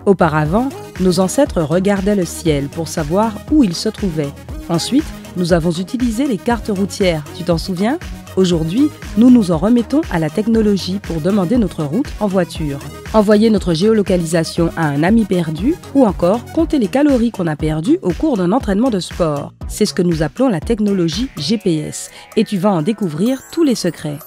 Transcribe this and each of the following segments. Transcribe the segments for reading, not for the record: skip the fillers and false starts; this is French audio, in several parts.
Auparavant, nos ancêtres regardaient le ciel pour savoir où ils se trouvaient. Ensuite, nous avons utilisé les cartes routières, tu t'en souviens? Aujourd'hui, nous nous en remettons à la technologie pour demander notre route en voiture, envoyer notre géolocalisation à un ami perdu ou encore compter les calories qu'on a perdues au cours d'un entraînement de sport. C'est ce que nous appelons la technologie GPS et tu vas en découvrir tous les secrets.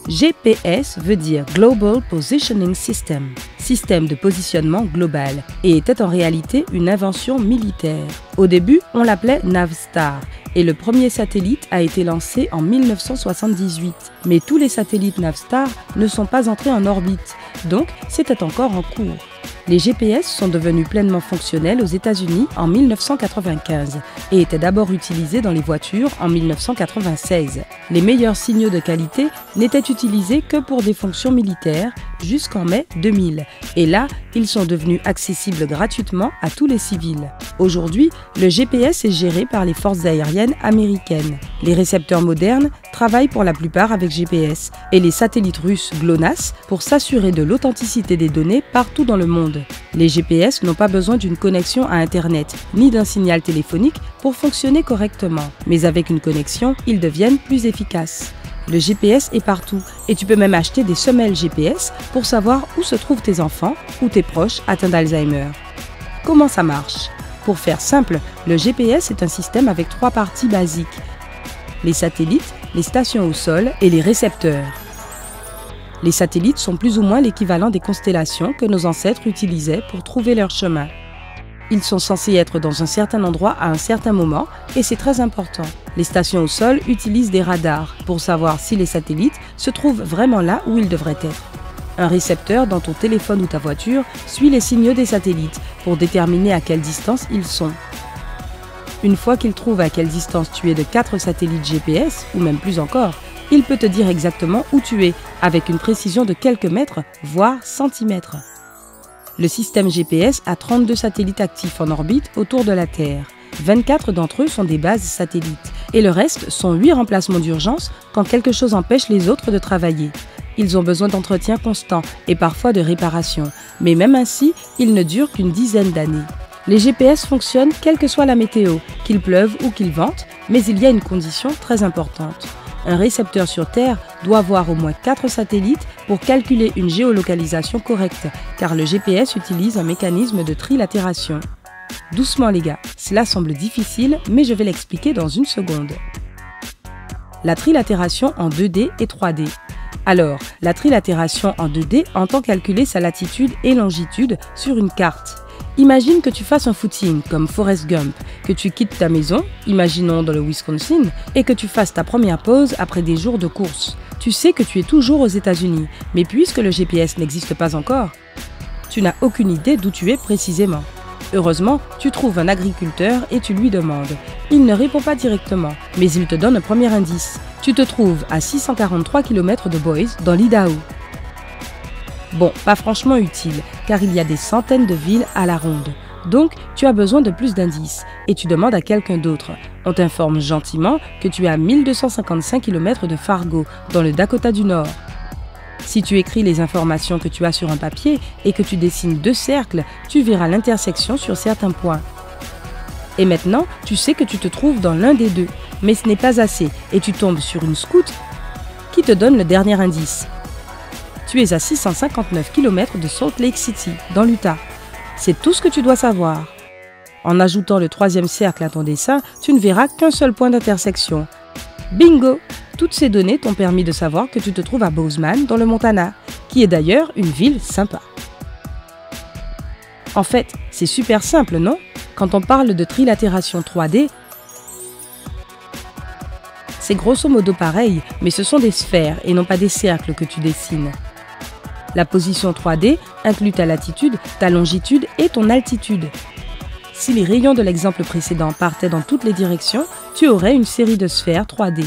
GPS veut dire Global Positioning System, système de positionnement global, et était en réalité une invention militaire. Au début, on l'appelait Navstar, et le premier satellite a été lancé en 1978. Mais tous les satellites Navstar ne sont pas entrés en orbite, donc c'était encore en cours. Les GPS sont devenus pleinement fonctionnels aux États-Unis en 1995 et étaient d'abord utilisés dans les voitures en 1996. Les meilleurs signaux de qualité n'étaient utilisés que pour des fonctions militaires jusqu'en mai 2000. Et là, ils sont devenus accessibles gratuitement à tous les civils. Aujourd'hui, le GPS est géré par les forces aériennes américaines. Les récepteurs modernes travaillent pour la plupart avec GPS et les satellites russes GLONASS pour s'assurer de l'authenticité des données partout dans le monde. Les GPS n'ont pas besoin d'une connexion à Internet ni d'un signal téléphonique pour fonctionner correctement. Mais avec une connexion, ils deviennent plus efficaces. Le GPS est partout et tu peux même acheter des semelles GPS pour savoir où se trouvent tes enfants ou tes proches atteints d'Alzheimer. Comment ça marche? Pour faire simple, le GPS est un système avec 3 parties basiques: les satellites, les stations au sol et les récepteurs. Les satellites sont plus ou moins l'équivalent des constellations que nos ancêtres utilisaient pour trouver leur chemin. Ils sont censés être dans un certain endroit à un certain moment et c'est très important. Les stations au sol utilisent des radars pour savoir si les satellites se trouvent vraiment là où ils devraient être. Un récepteur dans ton téléphone ou ta voiture suit les signaux des satellites pour déterminer à quelle distance ils sont. Une fois qu'il trouve à quelle distance tu es de 4 satellites GPS, ou même plus encore, il peut te dire exactement où tu es, avec une précision de quelques mètres, voire centimètres. Le système GPS a 32 satellites actifs en orbite autour de la Terre. 24 d'entre eux sont des bases satellites, et le reste sont 8 remplacements d'urgence quand quelque chose empêche les autres de travailler. Ils ont besoin d'entretien constant et parfois de réparation, mais même ainsi, ils ne durent qu'une dizaine d'années. Les GPS fonctionnent quelle que soit la météo, qu'il pleuve ou qu'il vente, mais il y a une condition très importante. Un récepteur sur Terre doit avoir au moins 4 satellites pour calculer une géolocalisation correcte, car le GPS utilise un mécanisme de trilatération. Doucement les gars, cela semble difficile, mais je vais l'expliquer dans une seconde. La trilatération en 2D et 3D. Alors, la trilatération en 2D entend calculer sa latitude et longitude sur une carte. Imagine que tu fasses un footing comme Forrest Gump, que tu quittes ta maison, imaginons dans le Wisconsin, et que tu fasses ta première pause après des jours de course. Tu sais que tu es toujours aux États-Unis, mais puisque le GPS n'existe pas encore, tu n'as aucune idée d'où tu es précisément. Heureusement, tu trouves un agriculteur et tu lui demandes. Il ne répond pas directement, mais il te donne un premier indice. Tu te trouves à 643 km de Boise, dans l'Idaho. Bon, pas franchement utile, car il y a des centaines de villes à la ronde. Donc, tu as besoin de plus d'indices, et tu demandes à quelqu'un d'autre. On t'informe gentiment que tu es à 1255 km de Fargo, dans le Dakota du Nord. Si tu écris les informations que tu as sur un papier et que tu dessines 2 cercles, tu verras l'intersection sur certains points. Et maintenant, tu sais que tu te trouves dans l'un des deux, mais ce n'est pas assez, et tu tombes sur une scout qui te donne le dernier indice. Tu es à 659 km de Salt Lake City, dans l'Utah. C'est tout ce que tu dois savoir. En ajoutant le 3e cercle à ton dessin, tu ne verras qu'un seul point d'intersection. Bingo! Toutes ces données t'ont permis de savoir que tu te trouves à Bozeman, dans le Montana, qui est d'ailleurs une ville sympa. En fait, c'est super simple, non? Quand on parle de trilatération 3D, c'est grosso modo pareil, mais ce sont des sphères et non pas des cercles que tu dessines. La position 3D inclut ta latitude, ta longitude et ton altitude. Si les rayons de l'exemple précédent partaient dans toutes les directions, tu aurais une série de sphères 3D.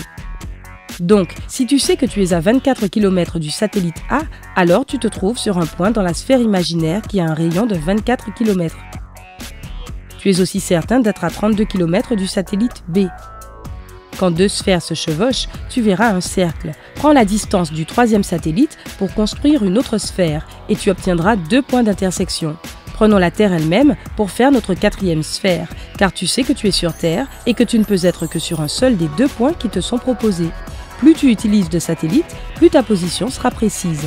Donc, si tu sais que tu es à 24 km du satellite A, alors tu te trouves sur un point dans la sphère imaginaire qui a un rayon de 24 km. Tu es aussi certain d'être à 32 km du satellite B. Quand 2 sphères se chevauchent, tu verras un cercle. Prends la distance du 3e satellite pour construire une autre sphère et tu obtiendras 2 points d'intersection. Prenons la Terre elle-même pour faire notre 4e sphère, car tu sais que tu es sur Terre et que tu ne peux être que sur un seul des 2 points qui te sont proposés. Plus tu utilises de satellites, plus ta position sera précise.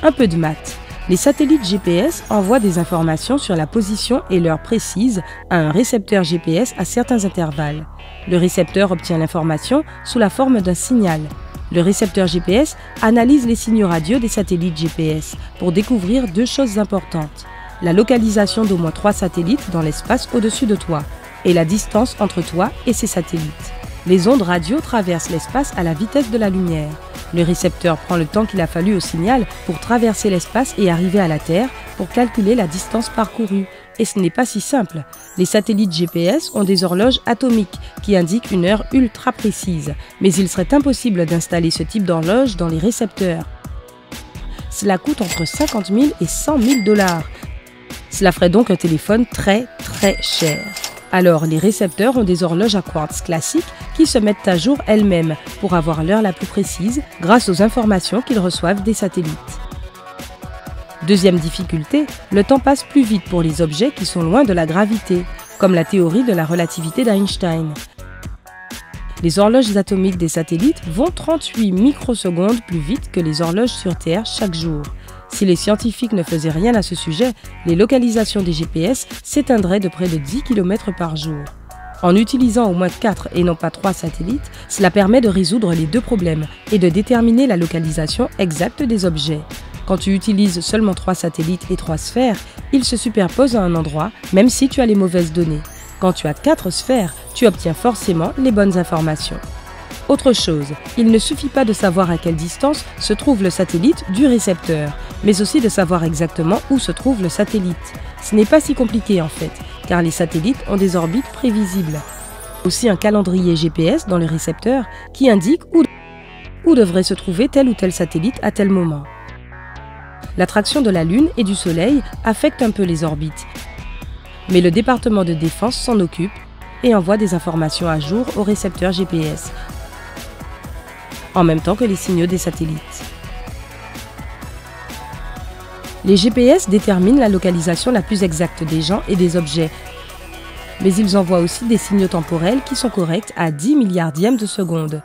Un peu de maths. Les satellites GPS envoient des informations sur la position et l'heure précise à un récepteur GPS à certains intervalles. Le récepteur obtient l'information sous la forme d'un signal. Le récepteur GPS analyse les signaux radio des satellites GPS pour découvrir 2 choses importantes: la localisation d'au moins 3 satellites dans l'espace au-dessus de toi et la distance entre toi et ces satellites. Les ondes radio traversent l'espace à la vitesse de la lumière. Le récepteur prend le temps qu'il a fallu au signal pour traverser l'espace et arriver à la Terre pour calculer la distance parcourue. Et ce n'est pas si simple. Les satellites GPS ont des horloges atomiques qui indiquent une heure ultra précise, mais il serait impossible d'installer ce type d'horloge dans les récepteurs. Cela coûte entre 50 000 et 100 000 $. Cela ferait donc un téléphone très cher. Alors, les récepteurs ont des horloges à quartz classiques qui se mettent à jour elles-mêmes pour avoir l'heure la plus précise grâce aux informations qu'ils reçoivent des satellites. Deuxième difficulté, le temps passe plus vite pour les objets qui sont loin de la gravité, comme la théorie de la relativité d'Einstein. Les horloges atomiques des satellites vont 38 microsecondes plus vite que les horloges sur Terre chaque jour. Si les scientifiques ne faisaient rien à ce sujet, les localisations des GPS s'éteindraient de près de 10 km par jour. En utilisant au moins 4 et non pas 3 satellites, cela permet de résoudre les 2 problèmes et de déterminer la localisation exacte des objets. Quand tu utilises seulement 3 satellites et 3 sphères, ils se superposent à un endroit, même si tu as les mauvaises données. Quand tu as 4 sphères, tu obtiens forcément les bonnes informations. Autre chose, il ne suffit pas de savoir à quelle distance se trouve le satellite du récepteur, mais aussi de savoir exactement où se trouve le satellite. Ce n'est pas si compliqué en fait, car les satellites ont des orbites prévisibles. Aussi un calendrier GPS dans le récepteur qui indique où devrait se trouver tel ou tel satellite à tel moment. L'attraction de la Lune et du Soleil affecte un peu les orbites, mais le département de défense s'en occupe et envoie des informations à jour au récepteur GPS, en même temps que les signaux des satellites. Les GPS déterminent la localisation la plus exacte des gens et des objets, mais ils envoient aussi des signaux temporels qui sont corrects à 10 milliardièmes de seconde.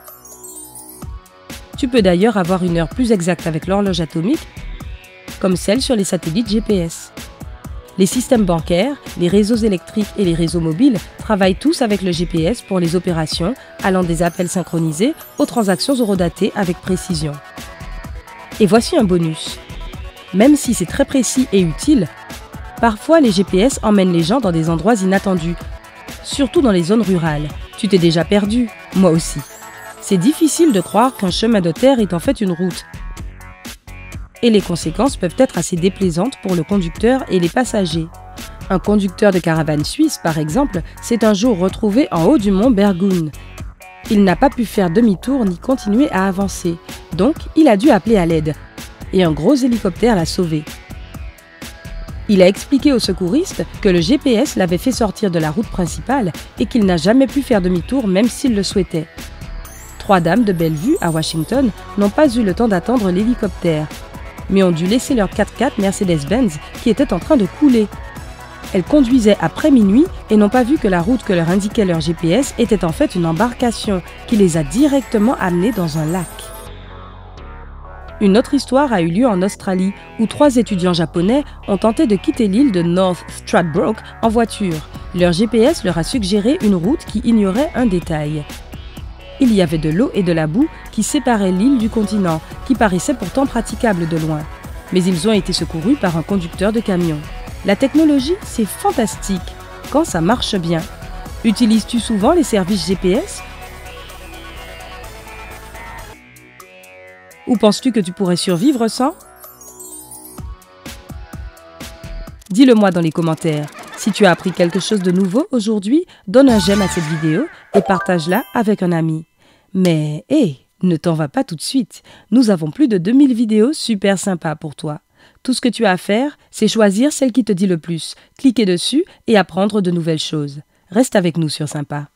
Tu peux d'ailleurs avoir une heure plus exacte avec l'horloge atomique, comme celle sur les satellites GPS. Les systèmes bancaires, les réseaux électriques et les réseaux mobiles travaillent tous avec le GPS pour les opérations, allant des appels synchronisés aux transactions horodatées avec précision. Et voici un bonus. Même si c'est très précis et utile, parfois les GPS emmènent les gens dans des endroits inattendus, surtout dans les zones rurales. Tu t'es déjà perdu, moi aussi. C'est difficile de croire qu'un chemin de terre est en fait une route. Et les conséquences peuvent être assez déplaisantes pour le conducteur et les passagers. Un conducteur de caravane suisse, par exemple, s'est un jour retrouvé en haut du mont Berghoun. Il n'a pas pu faire demi-tour ni continuer à avancer, donc il a dû appeler à l'aide. Et un gros hélicoptère l'a sauvé. Il a expliqué aux secouristes que le GPS l'avait fait sortir de la route principale et qu'il n'a jamais pu faire demi-tour même s'il le souhaitait. 3 dames de Bellevue, à Washington, n'ont pas eu le temps d'attendre l'hélicoptère, mais ont dû laisser leur 4x4 Mercedes-Benz qui était en train de couler. Elles conduisaient après minuit et n'ont pas vu que la route que leur indiquait leur GPS était en fait une embarcation qui les a directement amenées dans un lac. Une autre histoire a eu lieu en Australie, où 3 étudiants japonais ont tenté de quitter l'île de North Stradbroke en voiture. Leur GPS leur a suggéré une route qui ignorait un détail. Il y avait de l'eau et de la boue qui séparaient l'île du continent, qui paraissait pourtant praticable de loin. Mais ils ont été secourus par un conducteur de camion. La technologie, c'est fantastique, quand ça marche bien. Utilises-tu souvent les services GPS ? Ou penses-tu que tu pourrais survivre sans ? Dis-le-moi dans les commentaires. Si tu as appris quelque chose de nouveau aujourd'hui, donne un j'aime à cette vidéo et partage-la avec un ami. Mais, ne t'en va pas tout de suite. Nous avons plus de 2000 vidéos super sympas pour toi. Tout ce que tu as à faire, c'est choisir celle qui te dit le plus, cliquer dessus et apprendre de nouvelles choses. Reste avec nous sur Sympa.